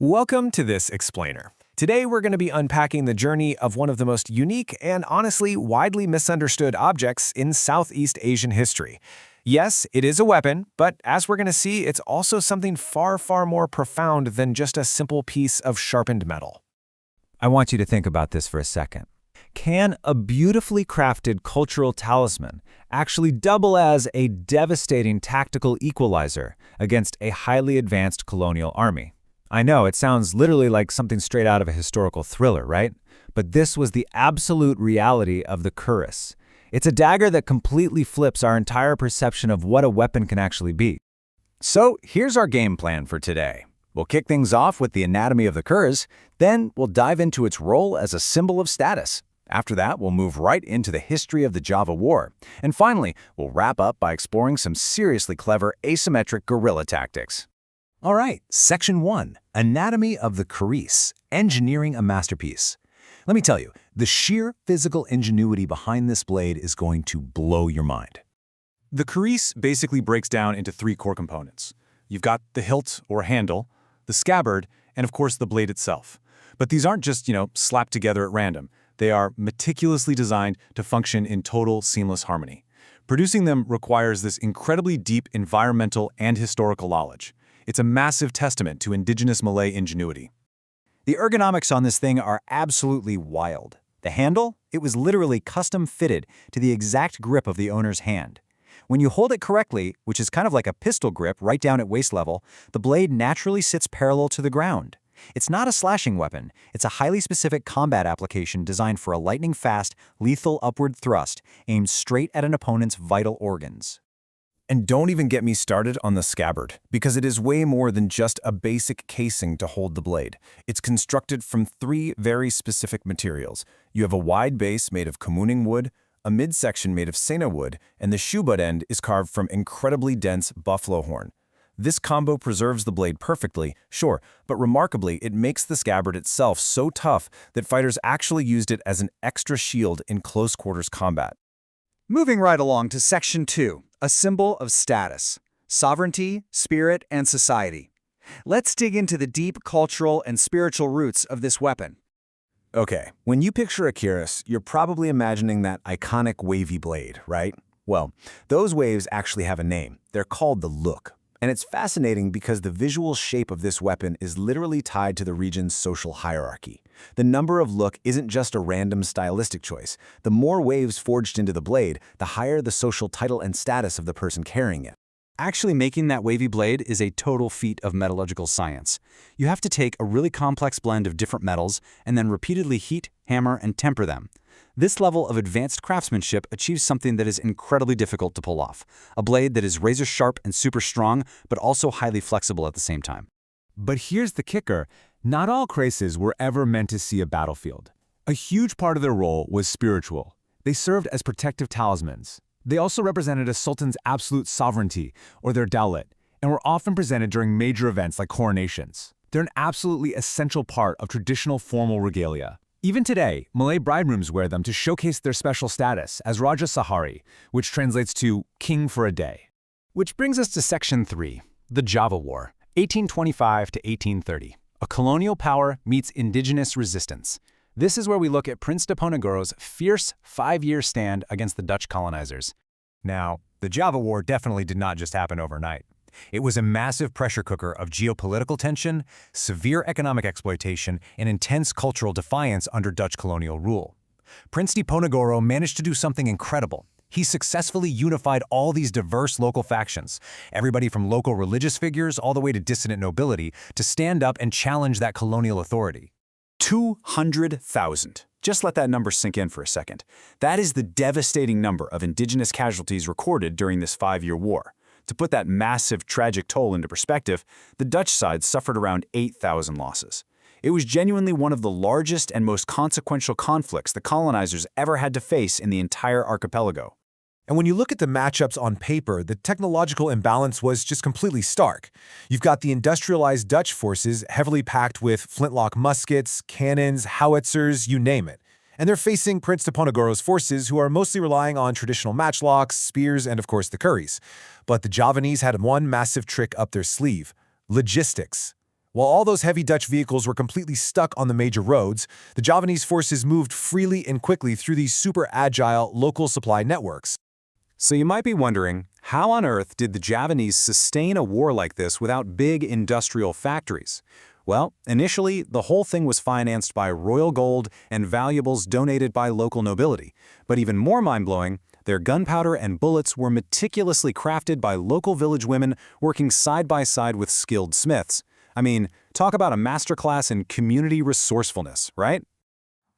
Welcome to this explainer. Today we're going to be unpacking the journey of one of the most unique and honestly widely misunderstood objects in Southeast Asian history. Yes, it is a weapon, but as we're going to see, it's also something far, far more profound than just a simple piece of sharpened metal. I want you to think about this for a second. Can a beautifully crafted cultural talisman actually double as a devastating tactical equalizer against a highly advanced colonial army? I know, it sounds literally like something straight out of a historical thriller, right? But this was the absolute reality of the Keris. It's a dagger that completely flips our entire perception of what a weapon can actually be. So here's our game plan for today. We'll kick things off with the anatomy of the Keris, then we'll dive into its role as a symbol of status. After that, we'll move right into the history of the Java War. And finally, we'll wrap up by exploring some seriously clever asymmetric guerrilla tactics. All right, Section 1, Anatomy of the Keris, Engineering a Masterpiece. Let me tell you, the sheer physical ingenuity behind this blade is going to blow your mind. The Keris basically breaks down into three core components. You've got the hilt or handle, the scabbard, and of course the blade itself. But these aren't just, slapped together at random. They are meticulously designed to function in total seamless harmony. Producing them requires this incredibly deep environmental and historical knowledge. It's a massive testament to indigenous Malay ingenuity. The ergonomics on this thing are absolutely wild. The handle? It was literally custom fitted to the exact grip of the owner's hand. When you hold it correctly, which is kind of like a pistol grip right down at waist level, the blade naturally sits parallel to the ground. It's not a slashing weapon. It's a highly specific combat application designed for a lightning-fast, lethal upward thrust aimed straight at an opponent's vital organs. And don't even get me started on the scabbard, because it is way more than just a basic casing to hold the blade. It's constructed from three very specific materials. You have a wide base made of kamuning wood, a midsection made of sena wood, and the shoe butt end is carved from incredibly dense buffalo horn. This combo preserves the blade perfectly, sure, but remarkably, it makes the scabbard itself so tough that fighters actually used it as an extra shield in close-quarters combat. Moving right along to Section 2, a symbol of status, sovereignty, spirit, and society. Let's dig into the deep cultural and spiritual roots of this weapon. Okay, when you picture a Keris, you're probably imagining that iconic wavy blade, right? Well, those waves actually have a name. They're called the look. And it's fascinating because the visual shape of this weapon is literally tied to the region's social hierarchy. The number of look isn't just a random stylistic choice. The more waves forged into the blade, the higher the social title and status of the person carrying it. Actually making that wavy blade is a total feat of metallurgical science. You have to take a really complex blend of different metals and then repeatedly heat, hammer, and temper them. This level of advanced craftsmanship achieves something that is incredibly difficult to pull off, a blade that is razor sharp and super strong, but also highly flexible at the same time. But here's the kicker. Not all krises were ever meant to see a battlefield. A huge part of their role was spiritual. They served as protective talismans. They also represented a sultan's absolute sovereignty, or their dowlet, and were often presented during major events like coronations. They're an absolutely essential part of traditional formal regalia. Even today, Malay bride rooms wear them to showcase their special status as Raja Sahari, which translates to king for a day. Which brings us to Section 3, the Java War, 1825 to 1830. A colonial power meets indigenous resistance. This is where we look at Prince Diponegoro's fierce 5-year stand against the Dutch colonizers. Now, the Java War definitely did not just happen overnight. It was a massive pressure cooker of geopolitical tension, severe economic exploitation, and intense cultural defiance under Dutch colonial rule. Prince Diponegoro managed to do something incredible. He successfully unified all these diverse local factions, everybody from local religious figures all the way to dissident nobility, to stand up and challenge that colonial authority. 200,000. Just let that number sink in for a second. That is the devastating number of indigenous casualties recorded during this 5-year war. To put that massive, tragic toll into perspective, the Dutch side suffered around 8,000 losses. It was genuinely one of the largest and most consequential conflicts the colonizers ever had to face in the entire archipelago. And when you look at the matchups on paper, the technological imbalance was just completely stark. You've got the industrialized Dutch forces heavily packed with flintlock muskets, cannons, howitzers, you name it. And they're facing Prince Diponegoro's forces, who are mostly relying on traditional matchlocks, spears, and of course the Keris. But the Javanese had one massive trick up their sleeve: logistics. While all those heavy Dutch vehicles were completely stuck on the major roads, the Javanese forces moved freely and quickly through these super agile local supply networks. So you might be wondering, how on earth did the Javanese sustain a war like this without big industrial factories? Well, initially, the whole thing was financed by royal gold and valuables donated by local nobility. But even more mind-blowing, their gunpowder and bullets were meticulously crafted by local village women working side by side with skilled smiths. I mean, talk about a masterclass in community resourcefulness, right?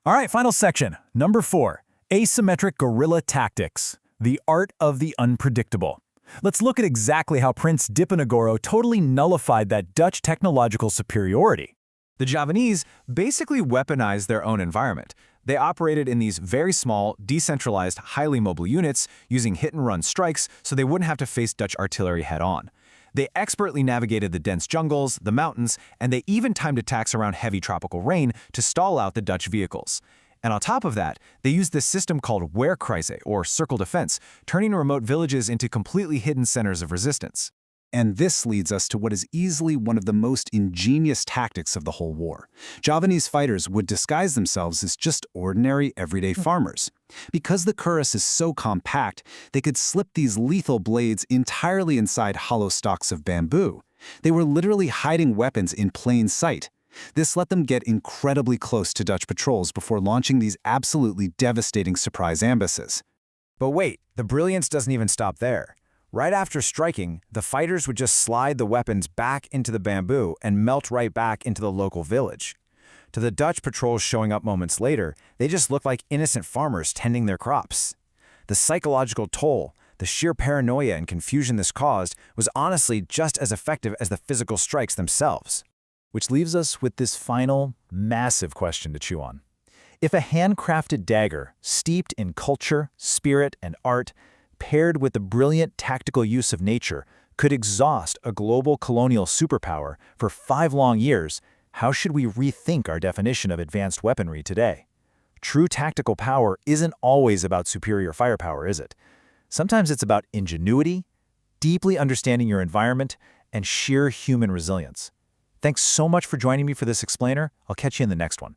All right, final section. Number 4, asymmetric guerrilla tactics, the art of the unpredictable. Let's look at exactly how Prince Diponegoro totally nullified that Dutch technological superiority. The Javanese basically weaponized their own environment. They operated in these very small, decentralized, highly mobile units using hit-and-run strikes so they wouldn't have to face Dutch artillery head-on. They expertly navigated the dense jungles, the mountains, and they even timed attacks around heavy tropical rain to stall out the Dutch vehicles. And on top of that, they used this system called weerkrize, or circle defense, turning remote villages into completely hidden centers of resistance. And this leads us to what is easily one of the most ingenious tactics of the whole war. Javanese fighters would disguise themselves as just ordinary, everyday farmers. Because the kris is so compact, they could slip these lethal blades entirely inside hollow stalks of bamboo. They were literally hiding weapons in plain sight. This let them get incredibly close to Dutch patrols before launching these absolutely devastating surprise ambushes. But wait, the brilliance doesn't even stop there. Right after striking, the fighters would just slide the weapons back into the bamboo and melt right back into the local village. To the Dutch patrols showing up moments later, they just looked like innocent farmers tending their crops. The psychological toll, the sheer paranoia and confusion this caused was honestly just as effective as the physical strikes themselves. Which leaves us with this final, massive question to chew on. If a handcrafted dagger, steeped in culture, spirit, and art, paired with the brilliant tactical use of nature, could exhaust a global colonial superpower for 5 long years, how should we rethink our definition of advanced weaponry today? True tactical power isn't always about superior firepower, is it? Sometimes it's about ingenuity, deeply understanding your environment, and sheer human resilience. Thanks so much for joining me for this explainer. I'll catch you in the next one.